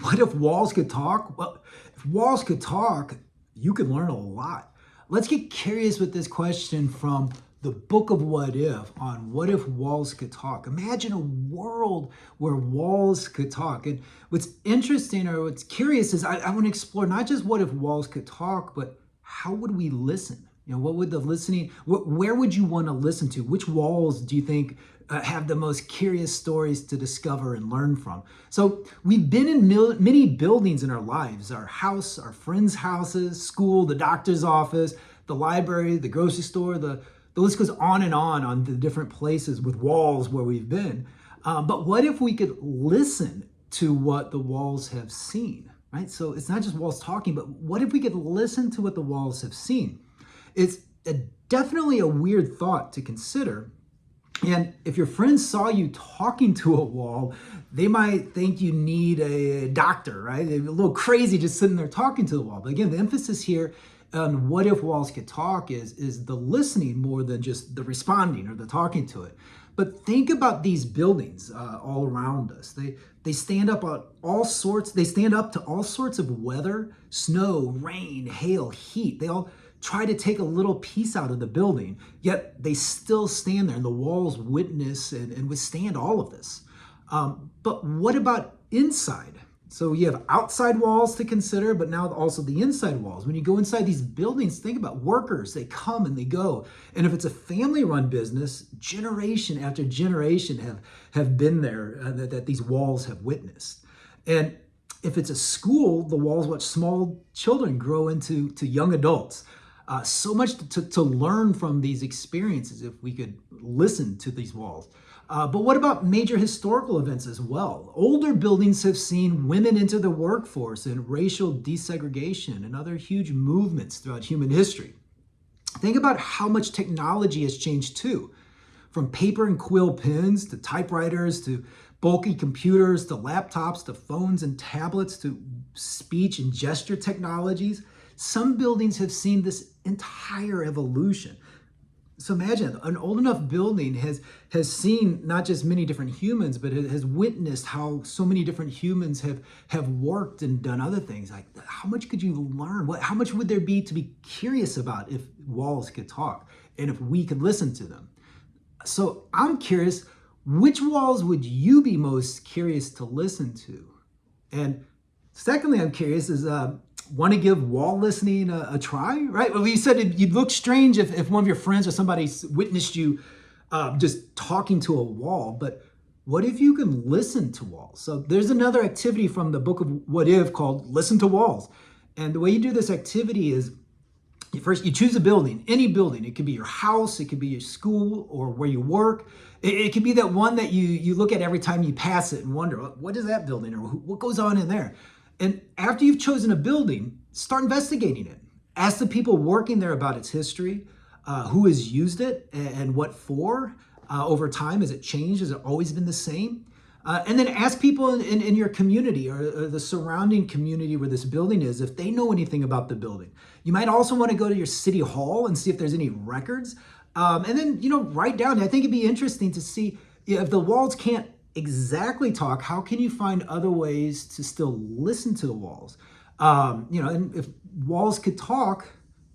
What if walls could talk? Well, if walls could talk, you could learn a lot. Let's get curious with this question from the book of What If on what if walls could talk. Imagine a world where walls could talk. And what's interesting or what's curious is I want to explore not just what if walls could talk, but how would we listen? What would the listening, where would you want to listen to? Which walls do you think have the most curious stories to discover and learn from? So we've been in many buildings in our lives, our house, our friends' houses, school, the doctor's office, the library, the grocery store, the list goes on the different places with walls where we've been. But what if we could listen to what the walls have seen, right? So it's not just walls talking, but what if we could listen to what the walls have seen? It's definitely a weird thought to consider. And if your friends saw you talking to a wall, they might think you need a doctor, right? They're a little crazy just sitting there talking to the wall. But again, the emphasis here on what if walls could talk is the listening more than just the responding or the talking to it. But think about these buildings all around us. They stand up on all sorts. They stand up to all sorts of weather: snow, rain, hail, heat. They all try to take a little piece out of the building, yet they still stand there, and the walls witness and withstand all of this. But what about inside? So you have outside walls to consider, but now also the inside walls. When you go inside these buildings, think about workers. They come and they go. And if it's a family-run business, generation after generation have been there that these walls have witnessed. And if it's a school, the walls watch small children grow into young adults. So much to learn from these experiences if we could listen to these walls. But what about major historical events as well? Older buildings have seen women enter the workforce and racial desegregation and other huge movements throughout human history. Think about how much technology has changed too. From paper and quill pens to typewriters to bulky computers to laptops to phones and tablets to speech and gesture technologies. Some buildings have seen this entire evolution. So imagine an old enough building has seen not just many different humans, but it has witnessed how so many different humans have worked and done other things. Like, how much could you learn? How much would there be to be curious about if walls could talk and if we could listen to them? So I'm curious, which walls would you be most curious to listen to? And secondly, I'm curious is, want to give wall listening a try, right? Well, you said you'd look strange if one of your friends or somebody witnessed you just talking to a wall, but what if you can listen to walls? So there's another activity from the book of What If called Listen to Walls. And the way you do this activity is first you choose a building, any building. It could be your house, it could be your school or where you work. It could be that one that you look at every time you pass it and wonder, what is that building or what goes on in there? And after you've chosen a building, start investigating it. Ask the people working there about its history, who has used it and what for. Over time, has it changed? Has it always been the same? And then ask people in your community or the surrounding community where this building is if they know anything about the building. You might also want to go to your city hall and see if there's any records. And then, write down. I think it'd be interesting to see if the walls can't exactly talk, how can you find other ways to still listen to the walls? And if walls could talk,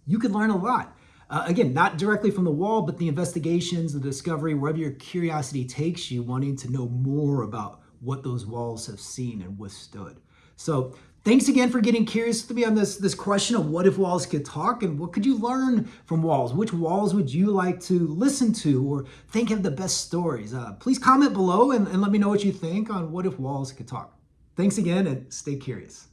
you could learn a lot. Again, not directly from the wall, but the investigations, the discovery, wherever your curiosity takes you, wanting to know more about what those walls have seen and withstood. So thanks again for getting curious to me on this question of what if walls could talk and what could you learn from walls? Which walls would you like to listen to or think have the best stories? Please comment below and let me know what you think on what if walls could talk. Thanks again and stay curious.